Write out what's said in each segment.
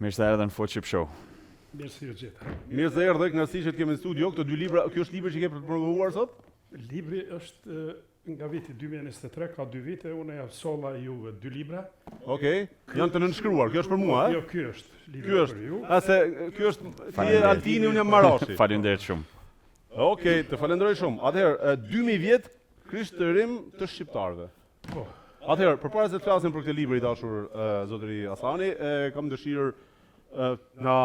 Mirë se erdhe në Foqip Show. Mirë se ju gjeta. Mirë se erdhe, kënaqësi që të kemi në studio këto dy libra. Ky është libri që ke promovuar sot? Libri është nga viti 2023, ka 2 vite, unë jam solla juve 2 libra. Okej. Janë të nënshkruar. Kjo është për mua, Jo, ky është libri Ky për është. ju. Ky është ti je Altini, unë jam Marashi. Faleminderit shumë. Okej, të falenderoj shumë. Atëherë, 2000 vjet Krishterrim të shqiptarëve. Po. Atëherë, përpara se të flasim për këtë libër i dashur zotëri Hasani, kam dëshirë na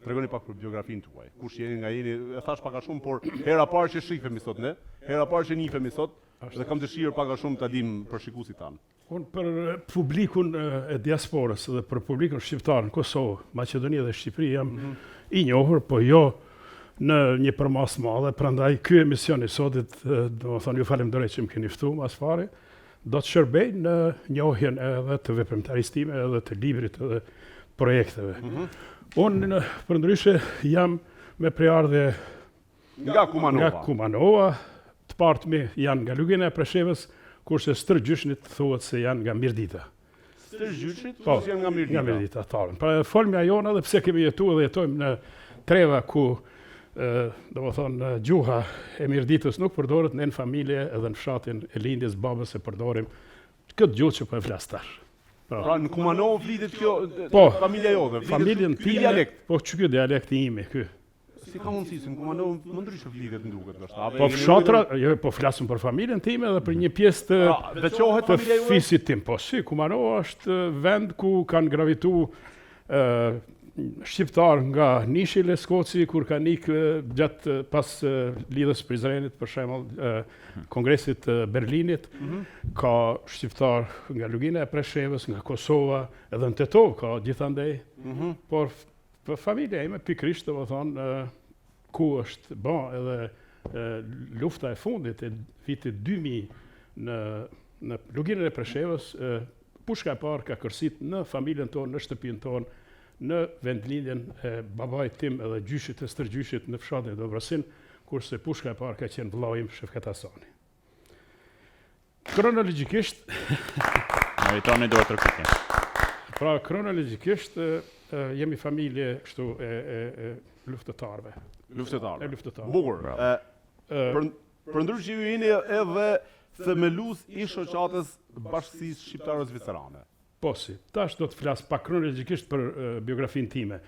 tregoni pak për biografinë tuaj. Kush jeni, nga jeni? E thash pak a shumë, por hera parë që shihemi sot ne, hera parë që njihemi sot, dhe kam dëshirë pak a shumë ta dim për shikuesit tanë. Unë për publikun e diasporës dhe për publikun shqiptar në Kosovë, Maqedoni dhe Shqipëri jam i njohur, po jo në një përmas madhe, prandaj ky emision i sotit, domethënë ju falenderoj që më keni ftuar mas pari, do të shërbej në njohjen edhe të veprimtarisë time, edhe të librit edhe projekteve. Unë përndryshe jam me preardhje Nga Kumanova. nga Kumanova, të partë mi janë nga Lugina e Preshevës, kurse stërgjyshnit thuhet se janë nga Mirdita. Stërgjyshit, Po, janë nga Mirdita. Nga Mirdita, tarën. Pra folmja jona dhe pse kemi jetuar dhe jetojmë në treva ku domethënë gjuha e Mirditës nuk përdoret në familje edhe në fshatin e lindjes babës e përdorim këtë gjuhë që po e flas tash. Pra në Kumanov flitet kjo Po, familja jote. familjen ky time, dialekt. po që ky dialekti imi, ky. Si ka mundësi se në Kumanov më ndryshe flitet më duket ndoshta. Po fshatra, jo, po flasim për familjen time dhe për një pjesë të veçohet të familja juaj? fisit tim. Po si, Kumanova është vend ku kanë gravitu shqiptar nga Nishi i Leskoci, kur kanë ikë gjatë pas lidhjes Prizrenit, për shembull Kongresit të Berlinit, ka shqiptar nga Lugina e Preshevës, nga Kosova, edhe në Tetov ka gjithandej. Por familja ime pikërisht domethënë ku është bë edhe lufta e fundit e vitit 2000 në Luginën e Preshevës, pushka e parë ka kërsit në familjen tonë, në shtëpinë tonë, në vendlindjen e babait tim edhe gjyshit të stërgjyshit në fshatin e Dobrosin, kurse pushka e parë ka qenë vllau im Shefkat Hasani. Kronologjikisht, Meritoni duhet të rëkutje. pra kronologjikisht jemi familje kështu e luftëtarëve. Luftëtar. E luftëtarëve. Bukur. Përndryshe ju jeni edhe themelues i shoqatës Bashkisë Shqiptare Zvicerane. Po si, tash do të flas pak kronologjikisht për biografinë time.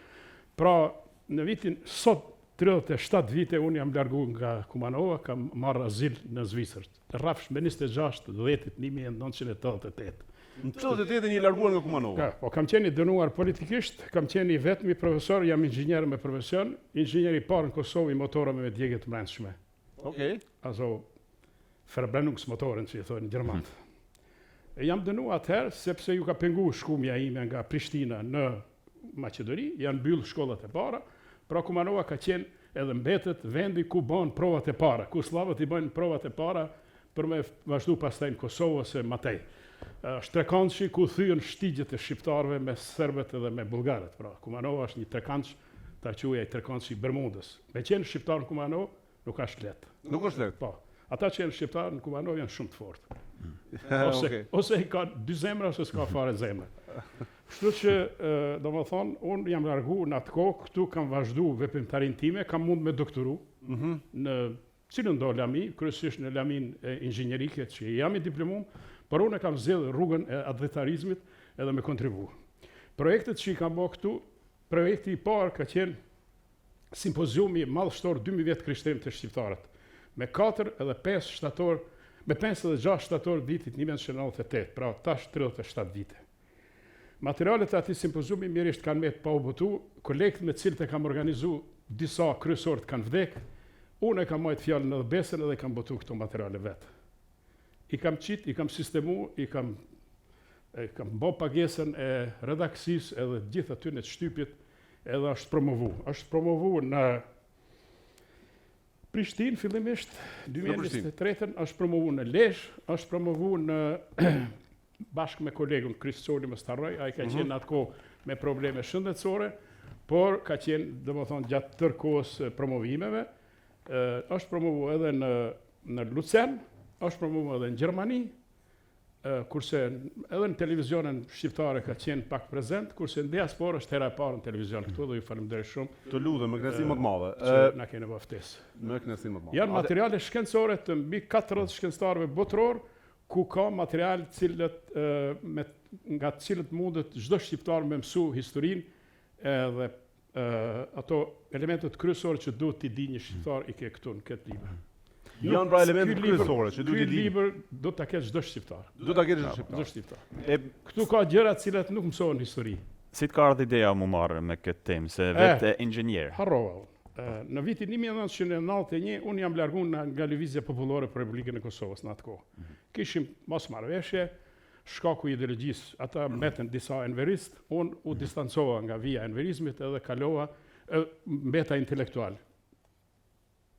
Pra, në vitin sot 37 vite unë jam largu nga Kumanova, kam marrë azil në Zvicër. Rrafsh me 26/10/1988. Në 88 një larguar nga Kumanova. Po kam qenë i dënuar politikisht, kam qenë i vetmi profesor, jam inxhinier me profesion, inxhinier i parë në Kosovë i motorave me djegje të brendshme. Okej. Also Verbrennungsmotoren që i thonë në gjermant. E jam dënuar atëherë sepse ju ka pengu shkumja ime nga Prishtina në Maqedoni, janë mbyll shkollat e para, pra Kumanova ka qenë edhe mbetet vendi ku bën provat e para, ku slavët i bëjnë provat e para për me vazhdu pastaj në Kosovë ose Matej. Shtrekançi ku thyen shtigjet e shqiptarëve me serbët edhe me bullgarët. Pra Kumanova është një trekanç, ta quajë trekançi i Bermudës. Me qenë shqiptar në Kumanov nuk është lehtë. Nuk është lehtë. Po. Ata që janë shqiptar në Kumanov janë shumë të fortë. Ose i ka 2 zemra ose s'ka fare zemra. Kështu që domethënë unë jam largu në atë kohë, këtu kam vazhdu veprimtarinë time, kam mund me doktoru në cilën do lami, kryesisht në lamin e inxhinjerike që jam i diplomum, por unë kam zgjedhur rrugën e advetarizmit edhe me kontribu. Projektet që i kam bërë këtu, projekti i parë ka qenë simpoziumi madhështor 2000 vjet Krishterrim të shqiptarët, me 4 edhe 5 shtator, me 5 edhe 6 shtator vitit 1998, pra tash 37 vite. Materialet e atij simpoziumi mirisht kanë me të pa u botu, kolegët me cilët e kam organizu disa kryesorët kanë vdek, unë e kam marrë fjalën edhe besën edhe kam botu këto materiale vetë. I kam qit, i kam sistemu, i kam bë pagesën e redaksisë edhe gjithë aty në shtypjet edhe është promovu. Është promovu në Prishtinë fillimisht 2023, është promovu në Lezhë, është promovu në bashkë me kolegun Kristoli Mostarroj, ai ka qenë atë kohë me probleme shëndetësore, por ka qenë domethënë gjatë tërë kohës promovimeve, është promovu edhe në Lucern, është promovu edhe në Gjermani, kurse edhe në televizionin shqiptare ka qenë pak prezent, kurse në diasporë është hera e parë në televizion këtu dhe ju faleminderit shumë. Të lutem me kënaqësi më të madhe. Që na keni baftesë. Me kënaqësi më të madhe. Janë materiale shkencore të mbi 40 shkencëtarëve botror, ku ka material nga të cilët mundet çdo shqiptar me mësu historinë edhe ato elementet kryesore që duhet t'i di një shqiptar i ke këtu në këtë libër. Janë pra elementet kryesore që duhet t'i di. Ky libër do ta ketë çdo shqiptar. Do ta ketë Çdo shqiptar. shqiptar. Këtu ka gjëra të cilat nuk mësohen histori. Si të ka ardhur ideja mu marrë me këtë temë, se vetë inxhinier. Harrova. Në vitin 1991 unë jam larguar nga Lëvizja Popullore për Republikën e Kosovës në atë kohë. Kishim mosmarrëveshje, shkaku i ideologjisë, ata mbeten disa enverist, unë u distancova nga vija e enverizmit edhe kalova mbeta intelektual.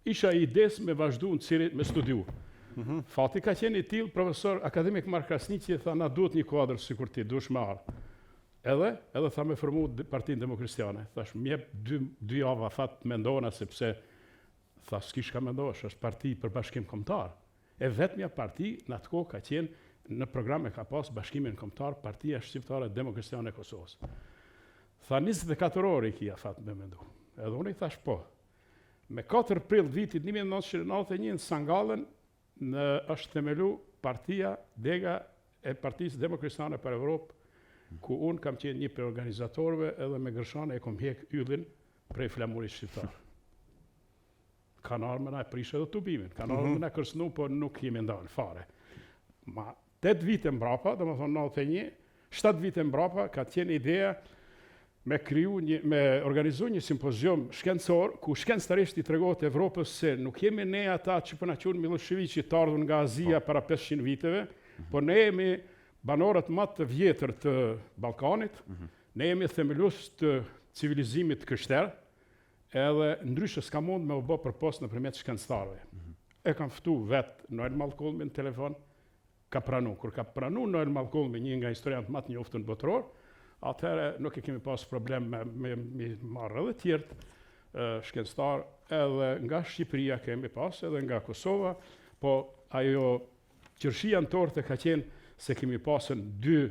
Isha i ides me vazhdu në cirit me studiu. Fati ka qenë i tillë, profesor akademik Mark Krasniqi tha na duhet një kuadër sikur ti dush me ardh. Edhe tha me formu Partinë Demokristjane. Thash më jep dy java fat mendona sepse tha s'kish ka mendosh, është parti për bashkim kombëtar. E vetmja parti në atë kohë ka qenë në program e ka pas bashkimin kombëtar Partia Shqiptare Demokristjane e Kosovës. Tha 24 orë i kia fat me mendu. Edhe unë i thash po. Me 4 prill vitit 1991 në Sangallën është themelu partia Dega e Partisë Demokristjane për Evropë, ku unë kam qenë një për organizatorëve edhe me gërshane e kom hjek yllin prej flamurit shqiptar. Kanë ardhur na e prishë edhe tubimin, kanë ardhur na kërsnu, por nuk jemi ndalë fare. Ma 8 vite mbrapa, domethënë 91, 7 vite mbrapa ka qenë ideja me organizu një simpozium shkencor, ku shkencëtarisht i tregohet Evropës se nuk jemi ne ata që po na quajnë Miloševiqi të ardhur nga Azia para 500 viteve, por ne jemi banorët më të vjetër të Ballkanit, ne jemi themelues të civilizimit krishter, edhe ndryshe s'ka mund me u bë përpos nëpërmjet shkencëtarëve. E kam ftu vetë Noel Malcolmi në telefon, ka pranu. Kur ka pranu Noel Malcolmi, një nga historiantë më të njohur botror, atëherë nuk e kemi pas problem me marrë edhe tjertë shkencëtar, edhe nga Shqipëria kemi pas, edhe nga Kosova, po ajo qërshia në torte ka qenë se kemi pasën 2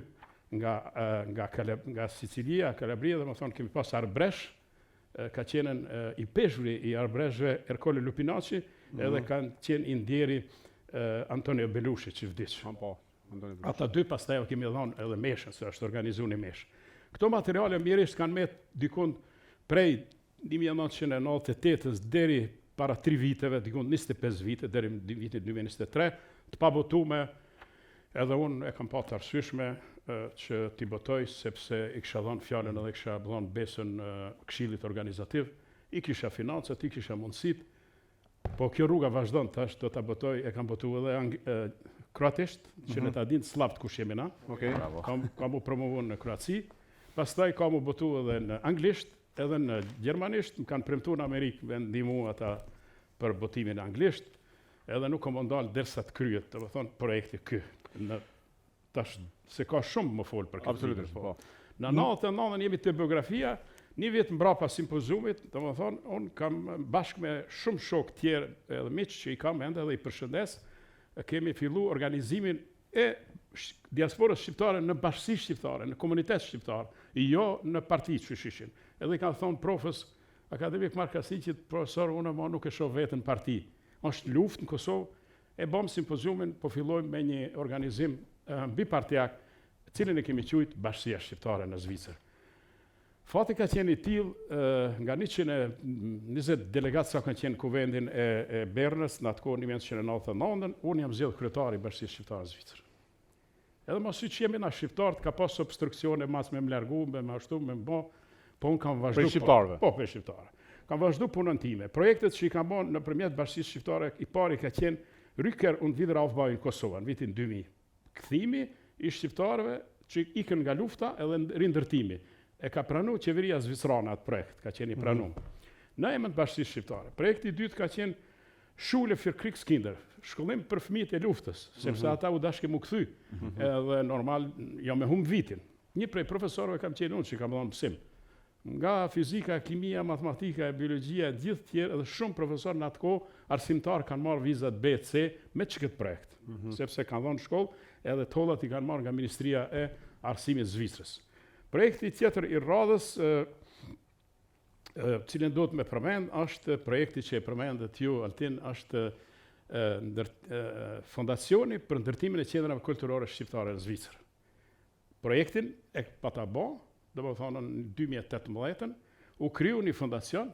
nga Sicilia, Kalabria, dhe më thonë kemi pas Arbresh, ka qenën i peshvri i Arbreshve Ercole Lupinaci, edhe kanë qenë i ndjeri Antonio Belushi që vdiq. Ata 2 pastaj kemi dhënë edhe meshën, se është organizuar një meshë. Këto materiale mjerisht kanë met dikun prej 1998 deri para 3 viteve, dikun 25 vite, deri në vitin 2023, të pabotume, edhe unë e kam pa të arsyeshme që t'i botoj, sepse i kisha dhënë fjalën edhe kisha dhënë besën këshillit organizativ, i kisha financat, i kisha mundësit, po kjo rruga vazhdon tash, do ta botoj, e kam botu edhe kroatisht, që ne ta dinë slabët kush jemi na. Kam u promovuar në Kroaci, pastaj kam u botu edhe në anglisht, edhe në gjermanisht, më kanë premtuar në Amerikë me ndihmu ata për botimin anglisht, edhe nuk kam ndalë derisa të kryet, do të thonë projekti ky. Tash se ka shumë më fol për këtë. Absolutisht, po. Në 99 jemi te biografia, një vit mbrapa simpoziumit, domethënë un kam bashkë me shumë shok tjerë edhe miq që i kam ende dhe i përshëndes, kemi filluar organizimin e diasporës shqiptare në bashkësi shqiptare, në komunitet shqiptar, jo në parti që shishin. Edhe i kanë thonë profes akademik Mark Krasniqi, profesor, unë më nuk e shoh veten parti. Është luftë në Kosovë, e bëm simpoziumin, po fillojmë me një organizim bipartiak, cilin e kemi quajtur Bashkia Shqiptare në Zvicër. Fati ka qenë i tillë, nga 120 delegatë sa kanë qenë kuvendin e Bernës në atë kohë 1999, unë jam zgjedhur kryetari i Bashkisë Shqiptare në Zvicër. Edhe mos siç jemi na shqiptarët, ka pas obstruksione mas me më largu, me më ashtu, me më bë, po unë kam vazhduar. Për shqiptarëve. Po, për shqiptarë. Kam vazhduar punën time. Projektet që i kam bën nëpërmjet Bashkisë Shqiptare, i pari ka qenë Ryker und Wiederaufbau in Kosova në vitin 2000. Kthimi i shqiptarëve që ikën nga lufta edhe rindërtimi. E ka pranuar qeveria zvicrane atë projekt, ka qenë i pranuar. Në emër të Bashkisë Shqiptare. Projekti i dytë ka qenë Schule für Kriegskinder, shkollim për fëmijët e luftës, sepse ata u dashkë mu kthy. Edhe normal jo me humb vitin. Një prej profesorëve kam qenë unë që kam dhënë mësim. nga fizika, kimia, matematika, biologjia, gjithë tjerë, edhe shumë profesor në atë kohë, arsimtar kanë marrë vizat B, C me ç'kët projekt. Sepse kanë dhënë shkollë, edhe tollat i kanë marrë nga Ministria e Arsimit Zvicrës. Projekti tjetër i radhës, cilën do të me përmend, është projekti që e përmendet ju, Altin, është fondacioni për ndërtimin e qendrave kulturore shqiptare në Zvicër. Projektin e pata bo, do më thonë në 2018, u kriju një fondacion,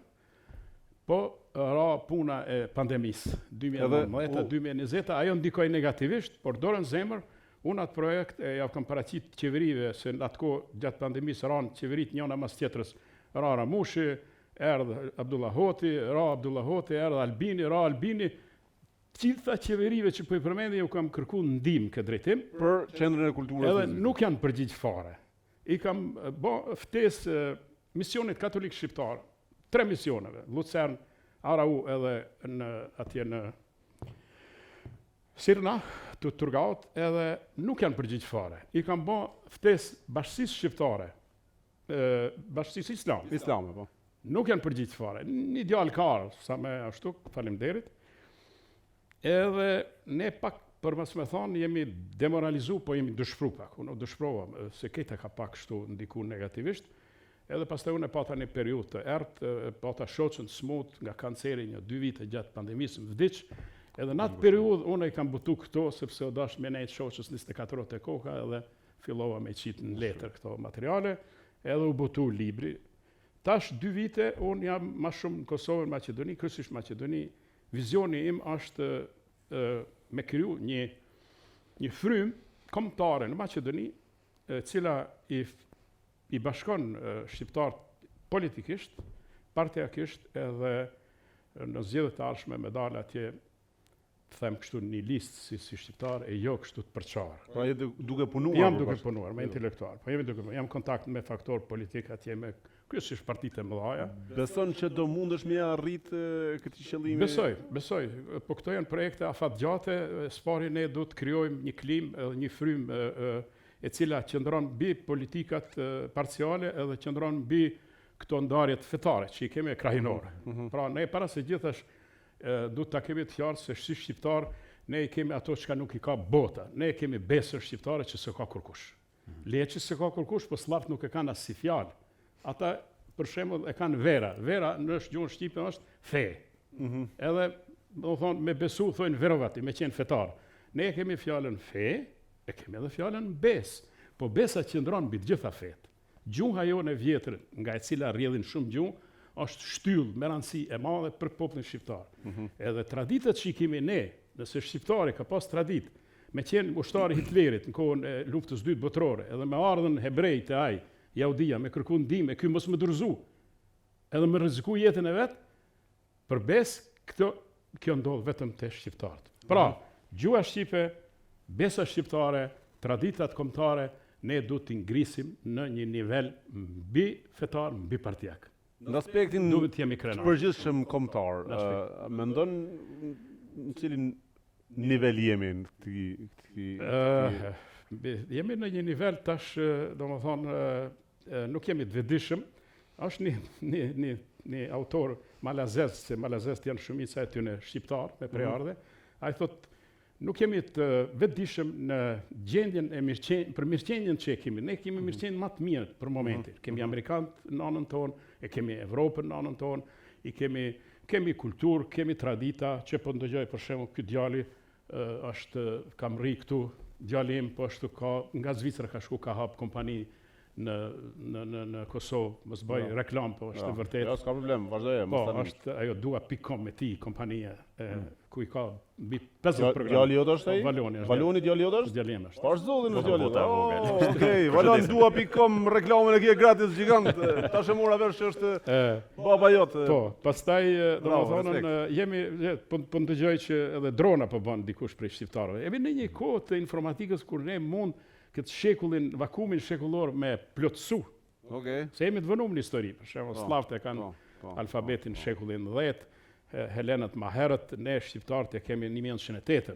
po ra puna e pandemisë, 2019-2020, ajo ndikoj negativisht, por dorën zemër, unë atë projekt e javë kam paraqit qeverive, se në atë kohë gjatë pandemisë ranë qeverit njëna mas tjetërës, ra Ramushi, erdhë Abdullah Hoti, erdhë Albini, gjitha qeverive që po i përmendi ju kam kërku ndim këtë drejtim. Për qendrën e kulturës. Edhe nuk janë përgjigj fare. I kam ftesë misionit katolik shqiptar, 3 misioneve, Lucern, Arau edhe atje në Sirna, të Turgaut, edhe nuk janë përgjigj fare. I kam ftesë bashkësisë shqiptare, bashkësisë islame. Po. Nuk janë përgjigj fare. Një djalë karë, sa me ashtu, faleminderit. Edhe ne pak, për mësë me thonë, jemi demoralizu, po jemi dëshpru pak. Unë dëshprova, se kejta ka pak shtu ndiku negativisht. Edhe pas të unë e pata një periud të ertë, pata shoqën smut nga kanceri një 2 vite gjatë pandemisë më vdiq. Edhe në atë periud, unë e kam butu këto, sepse o dash me nejtë shoqës 24 orë të koka, edhe fillova me qitë në letër këto materiale, edhe u butu libri. Tash 2 vite, unë jam ma shumë në Kosovë, në Macedoni, kryesisht Macedoni. Vizioni im është me kriju një frym kombëtare në Macedoni, cila i bashkon shqiptar politikisht, partiakisht edhe në zgjedhjet e ardhshme me dalë atje, të them kështu një listë si shqiptar e jo kështu të përçarë. Pra je duke punuar? Jam duke punuar, me intelektual. Po jam kontakt me faktor politik atje me kryesisht partitë e mëdha. Beson që do mundesh me arrit këtë qëllimi? Besoj. Po këto janë projekte afatgjate, spari ne do të krijojmë një klimë edhe një frym e cila qëndron mbi politikat parciale edhe qëndron mbi këto ndarjet fetare që i kemi krajinore. Pra ne para se gjithash du të kemi të qartë se si shqiptar ne i kemi ato që nuk i ka bota. Ne i kemi besër shqiptare që se ka kërkush. Leqë se ka kërkush, po slavt nuk e kanë as si fjalë. Ata, për shembull, e kanë vera. Vera në gjuhën shqipe është fe. Edhe, do thonë, me besu, thojnë verovati, me qenë fetar. Ne e kemi fjalën fe, e kemi edhe fjalën bes. Po besa qëndron mbi të gjitha fetë. Gjuha jonë e vjetër, nga e cila rrjedhin shumë gjuhë, është shtyllë me rëndësi e madhe për popullin shqiptar. Edhe traditat që i kemi ne, nëse shqiptari ka pas tradit, me qenë ushtari Hitlerit në kohën e luftës dytë botërore, edhe me ardhen hebrej të aj, Jaudia, me kërku ndihmë, ky mos më dorëzu, edhe me rreziku jetën e vet, për besë kjo ndodh vetëm te shqiptarët. Pra, gjuha shqipe, besa shqiptare, traditat kombëtare, ne du t'i ngrisim në një nivel mbi fetar, mbi partijak. Në aspektin përgjithshëm kombëtar, mendon në cilin nivel jemi në këtij? Jemi në një nivel tash, domethënë, nuk jemi të vetëdijshëm. Është një autor malazez, se malazezët janë shumica e tyre shqiptar me prejardhje. Ai thotë nuk jemi të vetëdijshëm në gjendjen e për mirëqenjen që kemi. Ne kemi mirëqenjen më të mirë për momentin. Kemi amerikanët në anën tonë, e kemi Evropën në anën tonë, kemi kulturë, kemi tradita, që po ndëgjoj për shembull ky djali kam rri këtu, djali im po ashtu nga Zvicra ka shku ka hap kompani në Kosovë, mos bëj reklam, po është vërtet. Jo, s'ka problem, vazhdoje. Po, është ajo dua.com me ti, kompania ku i ka mbi 50 programe. Djali jot është ai? Valoni djali jot është? Djali im është. Po është zollin është djali. Okej, Valon dua.com reklamën e kia gratis gigant. Tash e mora vesh që është baba jot. Po, pastaj domethënë jemi po ndëgjoj që edhe drona po bën dikush prej shqiptarëve. Jemi në një kohë të informatikës kur ne mund këtë shekullin, vakumin shekullor me plotësu. Se jemi të vënum në histori, për shembull slavët e kanë alfabetin shekullin 10, Helenët ma herët, ne shqiptarët e kemi 1908.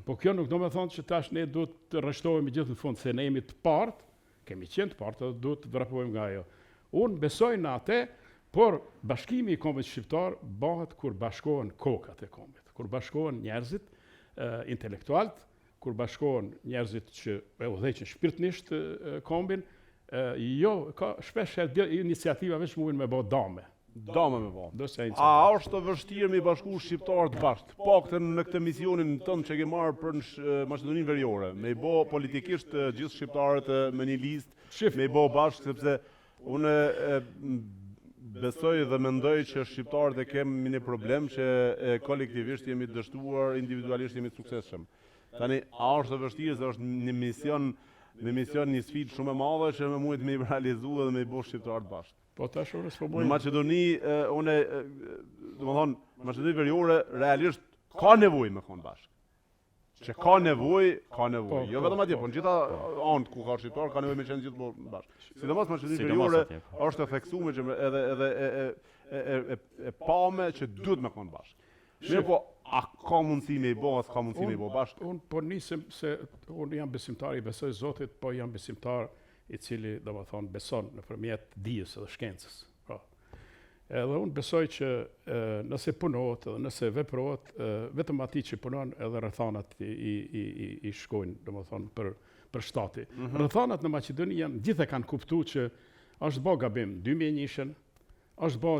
Po kjo nuk do me thonë që tash ne duhet të rreshtohemi gjithë në fund, se ne jemi të partë, kemi qenë të partë, dhe duhet të vrapojmë nga ajo. Unë besoj në atë, por bashkimi i kombit shqiptar bëhet kur bashkohen kokat e kombit, kur bashkohen njerëzit intelektualt, kur bashkohen njerëzit që e udhëheqin shpirtnisht kombin, jo, ka shpesh iniciativa veç mundin me bë dame. Dame me bë. A është të vështirë me bashku shqiptarët bashkë? Paktën në këtë misionin tënd që ke marrë për Maqedoninë Veriore, me i bë politikisht gjithë shqiptarët me një listë, me i bë bashkë, sepse unë besoj dhe mendoj që shqiptarët e kemi një problem që kolektivisht jemi të dështuar, individualisht jemi të suksesshëm. Tani, a është të vështirë se është një mision, një sfidë shumë e madhe që me mujt me i realizu dhe me i bë shqiptarët bashkë? Po tash unë s'po Në Maqedoni, Maqedoni Veriore realisht ka nevojë me kon bashkë. Që ka nevojë. Jo vetëm atje, po në gjitha anët ku ka shqiptar ka nevojë me qenë gjithë bashkë. Sidomos Maqedoni Veriore është e theksuar që edhe e pame që duhet me kon bashkë. Mirë po, a ka mundësi me i bë, s'ka mundësi me i bë bashkë? Unë po nisem se unë jam besimtar, i besoj Zotit, po jam besimtar i cili beson nëpërmjet dijes edhe shkencës. Edhe unë besoj që nëse punohet edhe nëse veprohet, vetëm ati që punon edhe rrethanat i shkojnë, për shtati. Rrethanat në Maqedoni gjithë e kanë kuptuar që është bë gabim 2001-shën, është bë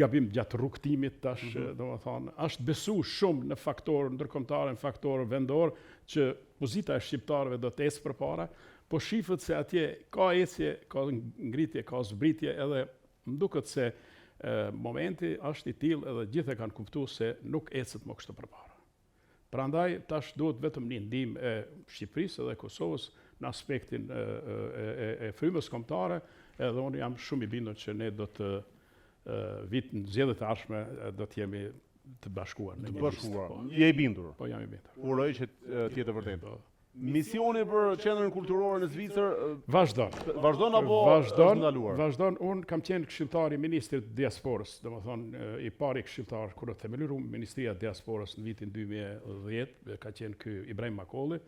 gabim gjatë rrugtimit tash, është besu shumë në faktorë ndërkombëtar, në faktorë vendor, që pozita e shqiptarëve do të ecë përpara, po shifët se atje ka ecje, ka ngritje, ka zbritje, edhe më duket se momenti është i tillë edhe gjithë e kanë kuptuar se nuk ecet më kështu përpara. Prandaj tash duhet vetëm një ndihmë e Shqipërisë dhe Kosovës në aspektin e frymës kombëtare, edhe unë jam shumë i bindur që ne do të vitin zgjedhjet e ardhshme do të jemi të bashkuar në një listë. Je i bindur? Po jam i bindur. Uroj që të jetë vërtet. Misioni për qendrën kulturore në Zvicër vazhdon apo është ndaluar? Vazhdon. Unë kam qenë këshilltar i ministrit të diasporës, domethënë i pari këshilltar kur u themelua Ministria e Diasporës në vitin 2010, ka qenë ky Ibrahim Makolli.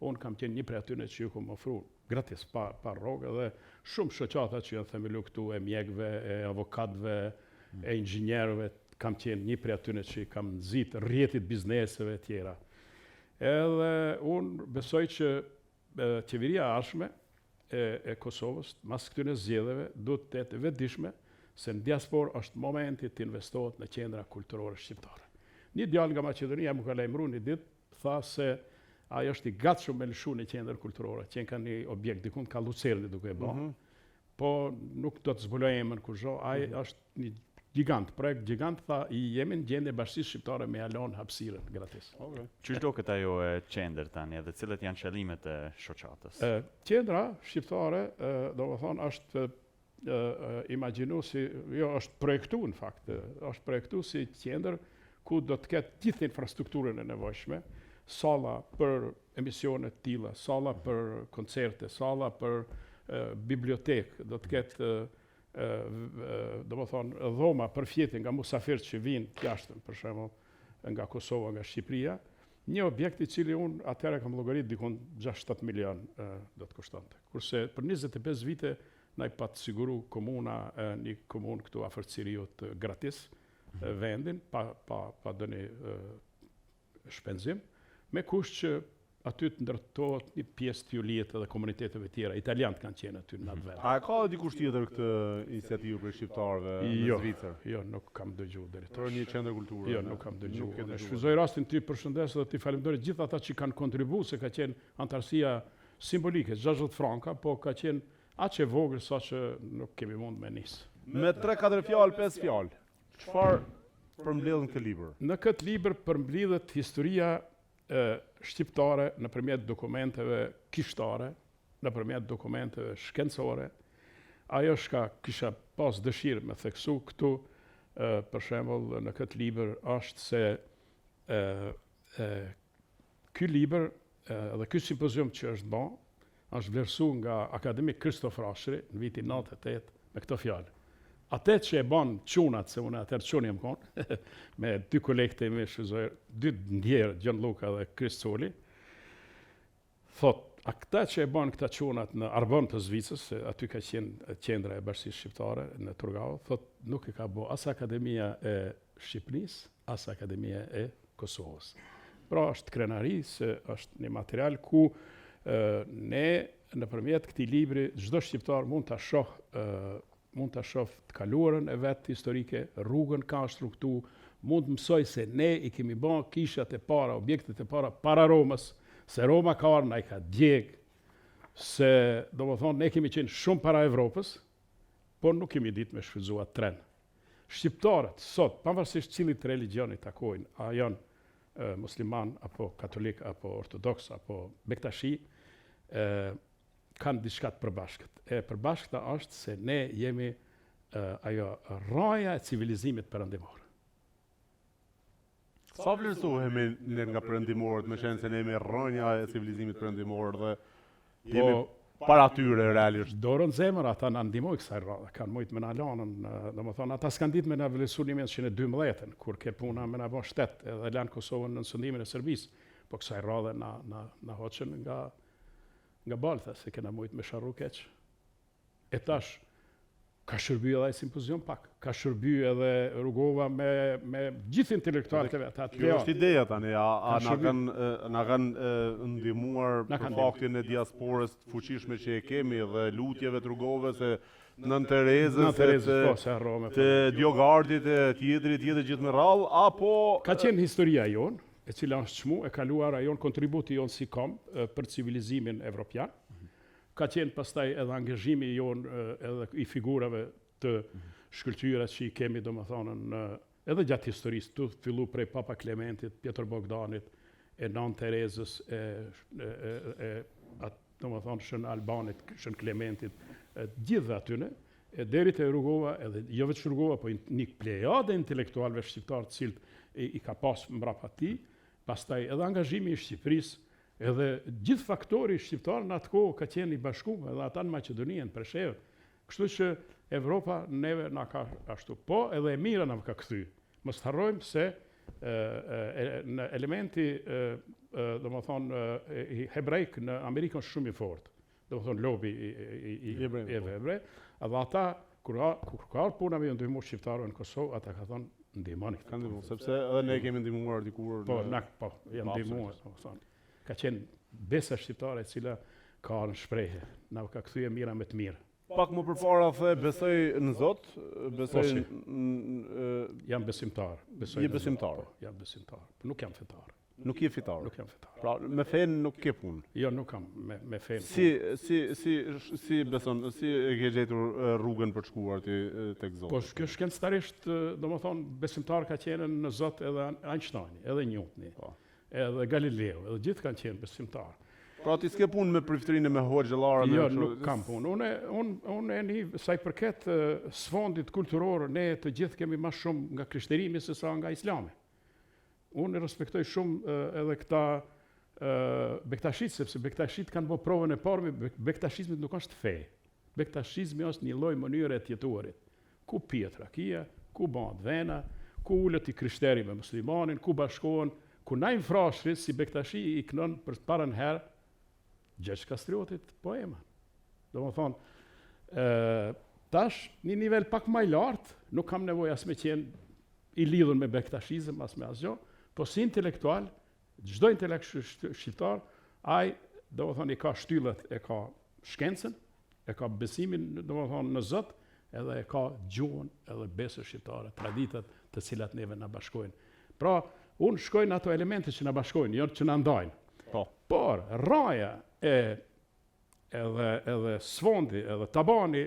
Unë kam qenë një prej atyre që ju kam ofruar gratis pa rrogë, dhe shumë shoqata që janë themeluar këtu, e mjekëve, e avokatëve, e inxhinierëve, kam qenë një prej atyre që kam nxit rrjetit bizneseve e tjera. Edhe unë besoj që qeveria ardhshme e Kosovës, mas këtyre zgjedhjeve, duhet të jetë vetëdijshme se në diasporë është momenti të investohet në qendra kulturore shqiptare. Një djalë nga Maqedonia më ka lajmëruar një ditë, tha se ai është i gatshëm me lëshu një qendër kulturore, që ka një objekt dikun ka Lucerni duke e bërë. Po nuk do të zbuloj emrin kurrë, ai është një gigant, projekt gigant, tha i jemi në gjendje Bashkisë Shqiptare me alon hapësirën gratis. Çish do këtë ajo qendër tani, edhe cilat janë qëllimet e shoqatës? Qendra shqiptare, domethënë është imagjinu si, jo është projektu në fakt, është projektu si qendër ku do të ketë gjithë infrastrukturën e nevojshme, salla për emisione të tilla, salla për koncerte, salla për bibliotekë, do të ketë domethënë dhoma për fjetin nga musafirët që vinë jashtë, për shembull nga Kosova, nga Shqipëria, një objekt i cili unë atëherë kam llogarit dikon 6-7 milion do të kushtonte. Kurse për 25 vite na i pat siguru komuna, një komunë këtu afër Ciriut gratis vendin pa dëni shpenzim, me kusht që aty të ndërtohet një pjesë të juliet edhe komuniteteve tjera. Italianët kanë qenë aty në atë vend. A ka dikush tjetër këtë iniciativë për shqiptarëve në Zvicër? Jo, nuk kam dëgjuar deri tash. Për një qendër kulture. Jo, nuk kam dëgjuar. Shfrytëzoj rastin ty përshëndes dhe ti falenderoj gjithë ata që kanë kontribuar, se ka qenë antarësia simbolike, 60 franka, po ka qenë aq e vogël sa që nuk kemi mund me nis. Me 3-4 fjalë, 5 fjalë, çfarë përmbledh këtë libër? Në këtë libër përmbledhet historia shqiptare nëpërmjet dokumenteve kishtare, nëpërmjet dokumenteve shkencore. Ajo që kisha pas dëshirë me theksu këtu, për shembull në këtë libër, është se ky libër dhe ky simpozium që është bën, është vlerësuar nga akademik Kristof Rashri në vitin 98 me këtë fjalë. Atë që e bën çunat, se unë atëherë çun jam kon, me 2 kolegë me shfrytëzoj, 2 ndjerë, Gianluca dhe Chris Soli, thot, A këta që e bën këta çunat në Arbon të Zvicës, se aty ka qenë qendra e Bashkisë Shqiptare në Turgau, thot nuk e ka bë as Akademia e Shqipërisë, as Akademia e Kosovës. Pra është krenari se është një material ku ne nëpërmjet këtij libri çdo shqiptar mund ta shoh të kaluarën e vet historike, rrugën ka struktu, mund të mësoj se ne i kemi bën kishat e para, objektet e para Romës, se Roma ka ardhur na i ka djeg, se domethënë ne kemi qenë shumë para Evropës, por nuk kemi ditë me shfrytëzua tren. Shqiptarët sot, pavarësisht cilit religioni takojnë, a janë musliman apo katolik apo ortodoks apo bektashi, kanë diçka të përbashkët. E përbashkëta është se ne jemi ajo raja e civilizimit perëndimor. Sa vlerësohemi ne nga perëndimorët, me qenë se ne jemi rrënja e civilizimit perëndimor dhe jemi para tyre realisht. Dorën zemër ata na ndihmojnë kësaj rradhe, kanë mujt me na lanën, domethënë ata s'kan ditë me na vlerësuar 1912-ën, kur ke puna me na bën shtet, edhe lanë Kosovën në sundimin e Serbisë, po kësaj rradhe na hoqën nga balta, se kena mujt me sharru keq. E tash ka shërby edhe ai simpozion pak, ka shërby edhe Rugova me gjithë intelektualët e vet. Kjo është ideja tani, na kanë ndihmuar për faktin e diasporës të fuqishme që e kemi dhe lutjeve të Rugove se Nën Terezës, të Diogardit, e tjetrit gjithë me radhë, apo... Ka qenë historia jonë, e cila është çmu, e kaluar ajon kontributi jonë si kom për civilizimin evropian. Ka qenë pastaj edhe angazhimi jonë edhe i figurave të shkëlqyrat që i kemi domethënë edhe gjatë historisë, tu fillu prej Papa Klementit, Pjetër Bogdanit, e Nën Terezës, domethënë Shën Albanit, Shën Klementit, gjithë atyne, deri te Rugova, edhe jo vetëm Rugova, po një plejade intelektualëve shqiptar të cilët i ka pas mbrapa tij, pastaj edhe angazhimi i Shqipërisë, edhe gjithë faktori shqiptar në atë kohë ka qenë i bashkuar, edhe ata në Maqedoni, në Preshevë. Kështu që Evropa neve na ka ashtu, po edhe e mira na ka kthy. Mos harrojmë se në elementi domethënë i hebrejk në Amerikën është shumë i fortë. Domethënë lobi i hebrejve, edhe ata kur ka puna me ndihmë shqiptarëve në Kosovë, ata ka thonë ndihmoni. Kanë ndihmuar, sepse edhe ne kemi ndihmuar dikur. Po, janë ndihmuar, domethënë. Ka qenë besa shqiptare e cila ka në shprehje, na ka kthyer mira me të mirë. Pak më përpara the besoj në Zot, besoj jam besimtar, Je besimtar. Jam besimtar, por nuk jam fetar. Nuk je fetar. Nuk jam fetar. Pra me fen nuk ke punë. Jo, nuk kam me fen. Si beson, si e ke gjetur rrugën për të shkuar ti tek Zoti? Po kjo shkencëtarisht, domethënë besimtar ka qenë në Zot edhe Einstein, edhe Newtoni, edhe Galileo, edhe gjithë kanë qenë besimtar. Pra ti s'ke punë me priftrinë me hoxhallarë? Jo, nuk kam punë. Unë sa i përket sfondit kulturor, ne të gjithë kemi më shumë nga krishterimi se sa nga Islami. Unë respektoj shumë edhe këta bektashit, sepse bektashit kanë bërë provën e parë, bektashizmi nuk është fe. Bektashizmi është një lloj mënyre e të jetuarit. Ku pihet rakia, ku bëhet vena, ku ulet i krishteri me muslimanin, ku bashkohen, ku na infrashrit si bektashi i kënon për parën herë Gjergj Kastriotit poema. Domethënë, tash një nivel pak më i lartë, nuk kam nevojë as me qenë i lidhur me bektashizëm as me asgjë, po si intelektual, çdo intelekt shqiptar, ai domethënë i ka shtyllat, e ka shkencën, e ka besimin domethënë në Zot, edhe e ka gjuhën, edhe besën shqiptare, traditat të cilat neve na bashkojnë. Pra, unë shkoj në ato elemente që na bashkojnë, jo që na ndajnë. Por raja edhe sfondi, edhe tabani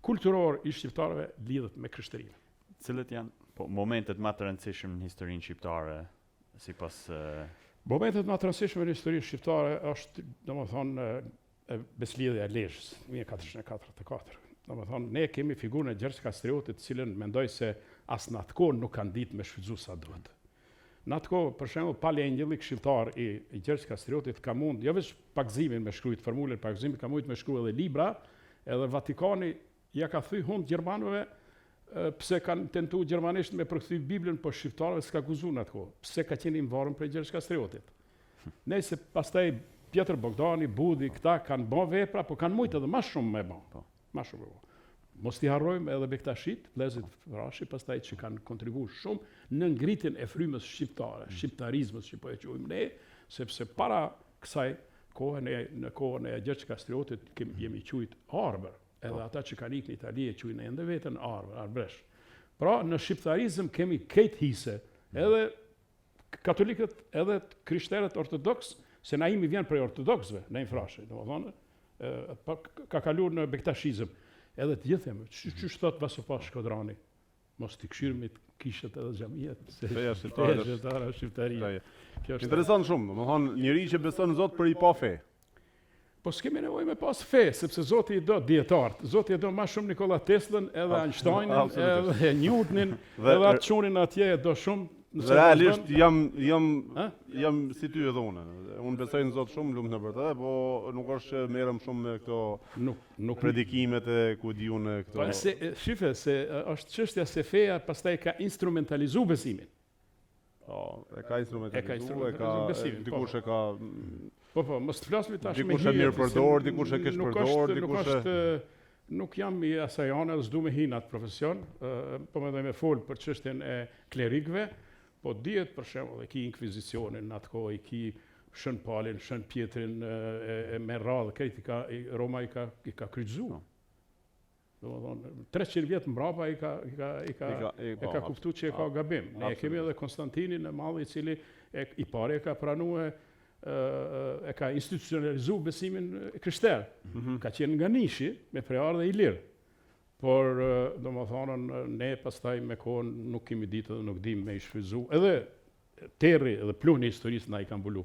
kulturor i shqiptarëve lidhet me krishtërinë. Cilët janë momentet më të rëndësishme në historinë shqiptare sipas Momentet më të rëndësishme në historinë shqiptare është, domethënë, beslidhja e Lezhës, 1444. Domethënë, ne kemi figurën e Gjergj Kastriotit, të cilën mendoj se as në atë kohë nuk kanë ditë me shfrytëzu sa duhet. Në atë kohë, për shembull, Pali Engjilli, këshilltar i Gjergj Kastriotit, ka mund, jo vetëm pagëzimin me shkruajt formulën pagëzimit, ka mund me shkruaj edhe libra, edhe Vatikani ja ka thy hund gjermanëve pse kanë tentuar gjermanisht me përkthy Biblën, po shqiptarëve s'ka guxuar në atë kohë. Pse ka qenë i varur për Gjergj Kastriotit. Nëse pastaj Pjetër Bogdani, Budi, këta kanë bën vepra, po kanë mujtë edhe më shumë me bën. Më shumë me bën. Mos t'i harrojmë edhe Bektashit, vëllezërit Rashi, pastaj që kanë kontribuar shumë në ngritjen e frymës shqiptare, shqiptarizmit që po e quajmë ne, sepse para kësaj në kohën e Gjergj Kastriotit jemi quajt arbër, edhe ata që kanë ikë në Itali e quajnë ende veten arbresh. Pra në shqiptarizëm kemi këtë hise, edhe katolikët, edhe krishterët ortodoks, se na imi vjen prej ortodoksëve, në Frashe, domethënë, ka kaluar në Bektashizëm. Edhe të gjithë themë, që thot Vasopa Shkodrani, mos t'i këshirëmi të kishët edhe xhamiet, se feja shqiptare. Interesant shumë, domethënë njëri që beson në Zot për i pa fe. Po s'kemi nevojë me pas fe, sepse Zoti I do dietarët. Zoti I do më shumë Nikola Teslën, edhe Einsteinin, edhe Newtonin, edhe atë çunin atje e do shumë. Realisht jam si ty edhe unë. Unë besoj në Zot shumë, lumt në për të, po nuk është që merrem shumë me këto predikimet e ku diun këto. Po shife se është çështja se feja pastaj ka instrumentalizuar besimin. Po, e ka instrumentalizuar besimin. Dikush e ka Po, mos të flasim tash me dikush e mirë përdor, dikush e keq përdor, nuk jam I asaj anë, s'du me hin atë profesion, po më fol për çështjen e klerikëve. Po dihet për shembull e ki inkvizicionin atë kohë, I ki Shën Palin, Shën Pjetrin me radhë, kritika Roma I ka kryqëzuar. Domethënë 300 vjet mbrapa I ka kuptuar që e ka gabim. Ne kemi edhe Konstantinin e Madh I cili I pari e ka pranuar e ka institucionalizuar besimin krishter. Ka qenë nga nishi me preardhë dhe ilir. Por domethënë ne pastaj me kohën nuk kemi ditë dhe nuk dim me I shfryzu. Edhe terri edhe pluni I historisë na I kanë mbulu.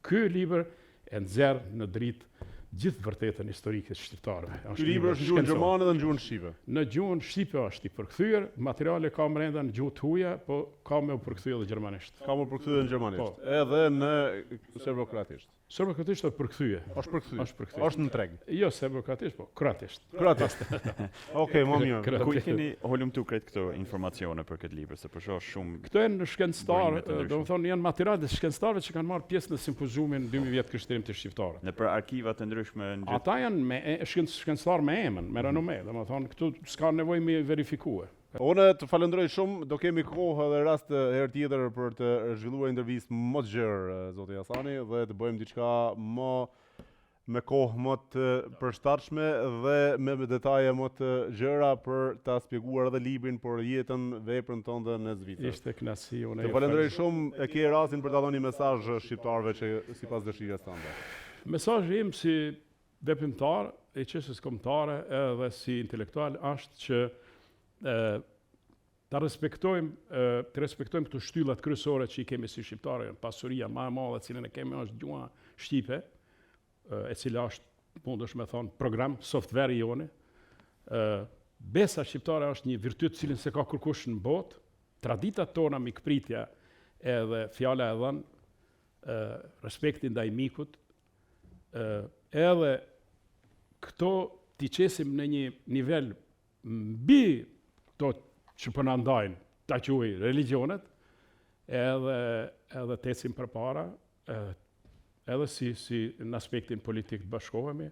Ky libër e nxjerr në dritë gjithë vërtetën historike të shqiptarëve. Ky libër është në gjuhën gjermane dhe në gjuhën shqipe. Në gjuhën shqipe është I përkthyer, materiale ka brenda në gjuhë të huaja, po ka më përkthyer edhe gjermanisht. Ka më përkthyer në gjermanisht. Edhe në serbokroatisht. Serbokroatisht është përkthyer. Është përkthyer. Është në treg. Jo serbokroatisht, po kroatisht. Kroatisht. Okej, më mirë. Ku I keni holumtu krejt këto informacione për këtë libër, se për shoh shumë. Këto janë shkencëtar, domethënë janë materiale të shkencëtarëve që kanë marrë pjesë në simpoziumin 2000 vjet krishtërim të shqiptarëve. Nëpër arkiva të ndryshme në gjithë. Ata janë me shkencëtar me emën, me renome, domethënë këtu s'ka nevojë me verifikue. Unë të falenderoj shumë, do kemi kohë dhe rast herë tjetër për të zhvilluar intervistë më të gjerë zoti Hasani dhe të bëjmë diçka më me kohë më të përshtatshme dhe me detaje më të gjëra për ta shpjeguar edhe librin, por jetën, veprën tonë në Zvicër. Ishte kënaqësi unë. Të falenderoj shumë, e ke rastin për ta dhënë mesazh shqiptarëve që sipas dëshirës tënde. Mesazhi im si veprimtar e çështjes kombëtare edhe si intelektual është që të respektojmë këto shtyllat kryesore që I kemi si shqiptarë, pasuria më e madhe cilën e kemi është gjuha shqipe, e cila është mundesh me thonë program, software I jone. Besa shqiptare është një virtyt cilën se ka kërkush në botë, traditat tona mikpritja edhe fjala e dhënë, respekti ndaj mikut, edhe këto t'i qesim në një nivel mbi to që po na ndajnë, ta quaj religionet, edhe të ecim përpara, edhe si në aspektin politik të bashkohemi,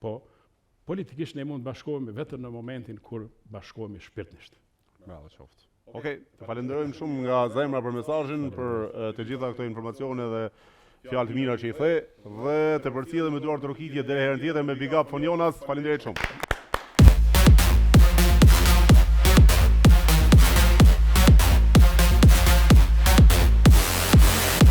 po politikisht ne mund të bashkohemi vetëm në momentin kur bashkohemi shpirtnisht. Bravo qoftë. Okej, të falenderojmë shumë nga zemra për mesazhin, për të gjitha këto informacione dhe fjalë të mira që I the, dhe të përcjellëm me duar të rokitje deri herën tjetër me Big Up Fonjonas. Faleminderit shumë.